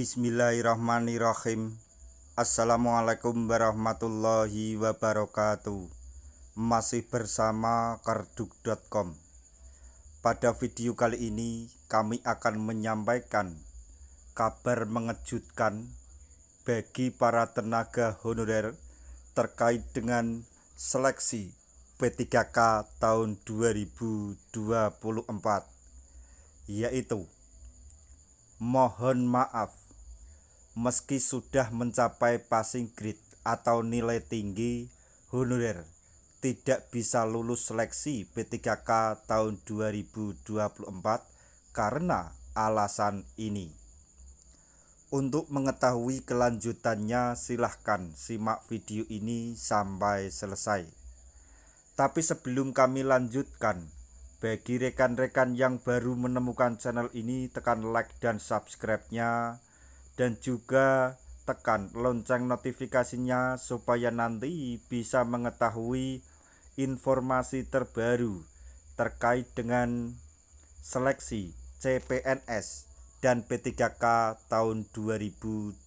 Bismillahirrahmanirrahim. Assalamualaikum warahmatullahi wabarakatuh. Masih bersama karduk.com. Pada video kali ini kami akan menyampaikan kabar mengejutkan bagi para tenaga honorer terkait dengan seleksi P3K tahun 2024, yaitu mohon maaf, meski sudah mencapai passing grade atau nilai tinggi, honorer tidak bisa lulus seleksi P3K tahun 2024 karena alasan ini. Untuk mengetahui kelanjutannya, silahkan simak video ini sampai selesai. Tapi sebelum kami lanjutkan, bagi rekan-rekan yang baru menemukan channel ini, tekan like dan subscribe-nya, dan juga tekan lonceng notifikasinya supaya nanti bisa mengetahui informasi terbaru terkait dengan seleksi CPNS dan P3K tahun 2024.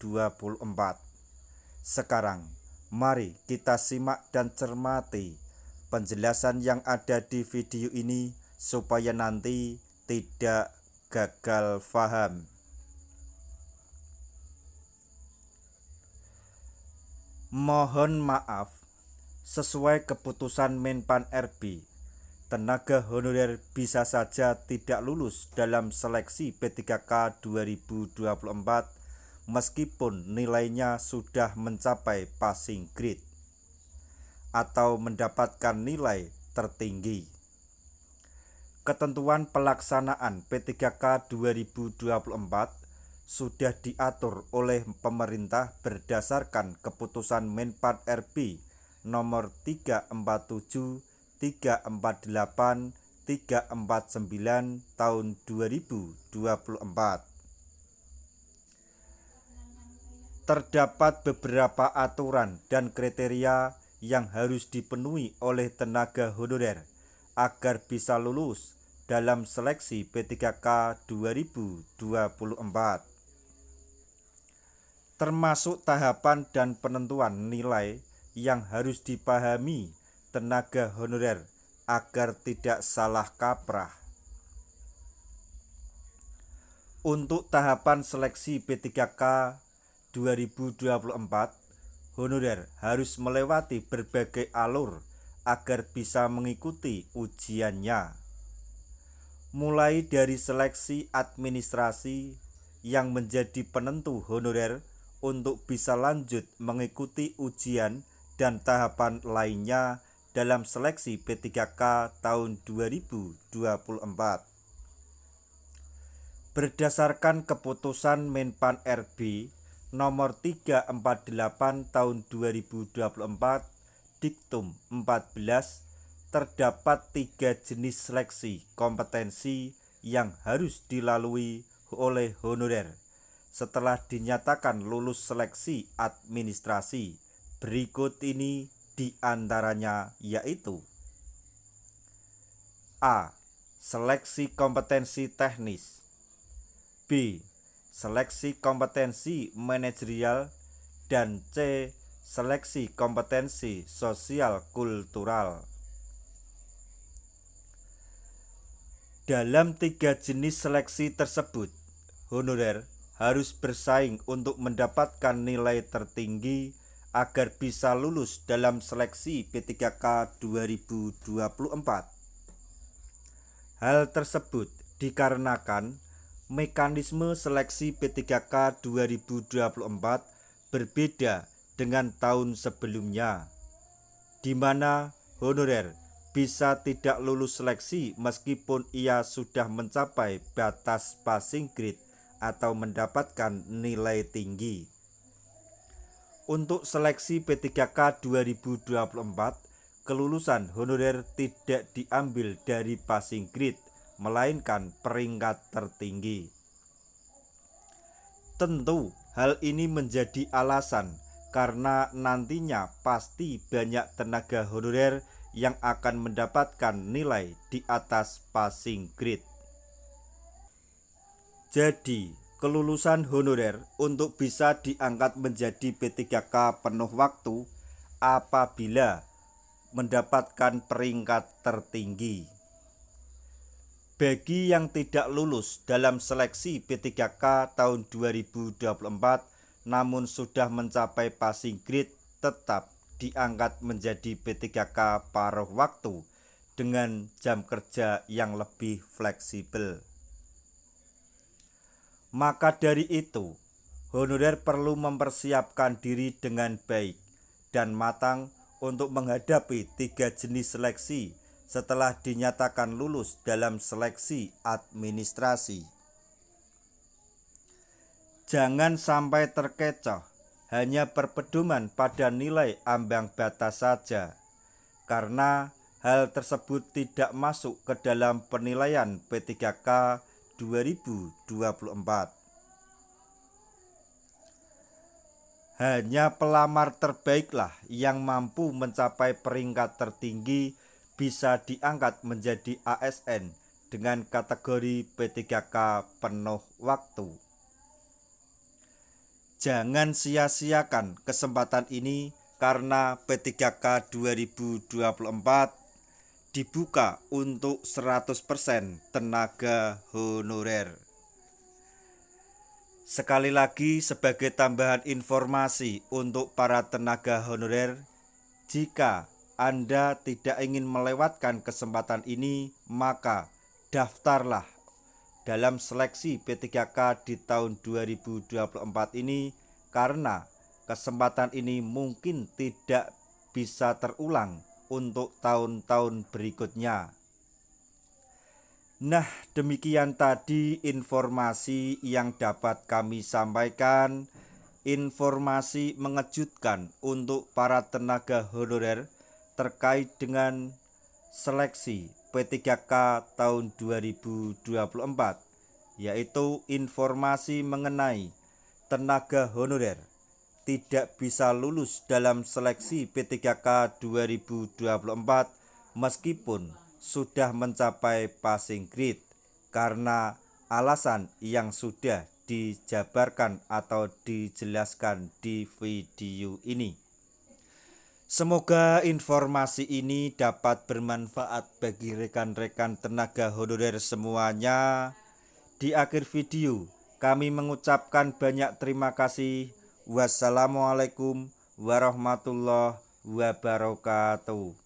Sekarang mari kita simak dan cermati penjelasan yang ada di video ini supaya nanti tidak gagal paham. Mohon maaf, sesuai keputusan Menpan RB, tenaga honorer bisa saja tidak lulus dalam seleksi P3K 2024 meskipun nilainya sudah mencapai passing grade atau mendapatkan nilai tertinggi. Ketentuan pelaksanaan P3K 2024 sudah diatur oleh pemerintah berdasarkan keputusan Menpan RB nomor 347, 348, 349 tahun 2024. Terdapat beberapa aturan dan kriteria yang harus dipenuhi oleh tenaga honorer agar bisa lulus dalam seleksi P3K 2024. Termasuk tahapan dan penentuan nilai yang harus dipahami tenaga honorer agar tidak salah kaprah. Untuk tahapan seleksi P3K 2024, honorer harus melewati berbagai alur agar bisa mengikuti ujiannya. Mulai dari seleksi administrasi yang menjadi penentu honorer untuk bisa lanjut mengikuti ujian dan tahapan lainnya dalam seleksi P3K tahun 2024. Berdasarkan keputusan Menpan RB nomor 348 tahun 2024 diktum 14, terdapat 3 jenis seleksi kompetensi yang harus dilalui oleh honorer setelah dinyatakan lulus seleksi administrasi. Berikut ini diantaranya, yaitu: A. Seleksi kompetensi teknis. B. Seleksi kompetensi manajerial. Dan C. Seleksi kompetensi sosial kultural. Dalam 3 jenis seleksi tersebut, honorer harus bersaing untuk mendapatkan nilai tertinggi agar bisa lulus dalam seleksi P3K 2024. Hal tersebut dikarenakan mekanisme seleksi P3K 2024 berbeda dengan tahun sebelumnya, di mana honorer bisa tidak lulus seleksi meskipun ia sudah mencapai batas passing grade atau mendapatkan nilai tinggi. Untuk seleksi P3K 2024, kelulusan honorer tidak diambil dari passing grade, melainkan peringkat tertinggi. Tentu hal ini menjadi alasan karena nantinya pasti banyak tenaga honorer yang akan mendapatkan nilai di atas passing grade. Jadi, kelulusan honorer untuk bisa diangkat menjadi P3K penuh waktu apabila mendapatkan peringkat tertinggi. Bagi yang tidak lulus dalam seleksi P3K tahun 2024 namun sudah mencapai passing grade, tetap diangkat menjadi P3K paruh waktu dengan jam kerja yang lebih fleksibel. Maka dari itu, honorer perlu mempersiapkan diri dengan baik dan matang untuk menghadapi 3 jenis seleksi setelah dinyatakan lulus dalam seleksi administrasi. Jangan sampai terkecoh hanya berpedoman pada nilai ambang batas saja, karena hal tersebut tidak masuk ke dalam penilaian P3K 2024. Hanya pelamar terbaiklah yang mampu mencapai peringkat tertinggi bisa diangkat menjadi ASN dengan kategori P3K penuh waktu. Jangan sia-siakan kesempatan ini karena P3K 2024 dibuka untuk 100% tenaga honorer. Sekali lagi sebagai tambahan informasi untuk para tenaga honorer, jika Anda tidak ingin melewatkan kesempatan ini, maka daftarlah dalam seleksi P3K di tahun 2024 ini, karena kesempatan ini mungkin tidak bisa terulang untuk tahun-tahun berikutnya. Nah, demikian tadi informasi yang dapat kami sampaikan. Informasi mengejutkan untuk para tenaga honorer terkait dengan seleksi P3K tahun 2024, yaitu informasi mengenai tenaga honorer tidak bisa lulus dalam seleksi P3K 2024 meskipun sudah mencapai passing grade karena alasan yang sudah dijabarkan atau dijelaskan di video ini. Semoga informasi ini dapat bermanfaat bagi rekan-rekan tenaga honorer semuanya. Di akhir video, kami mengucapkan banyak terima kasih. Wassalamualaikum warahmatullahi wabarakatuh.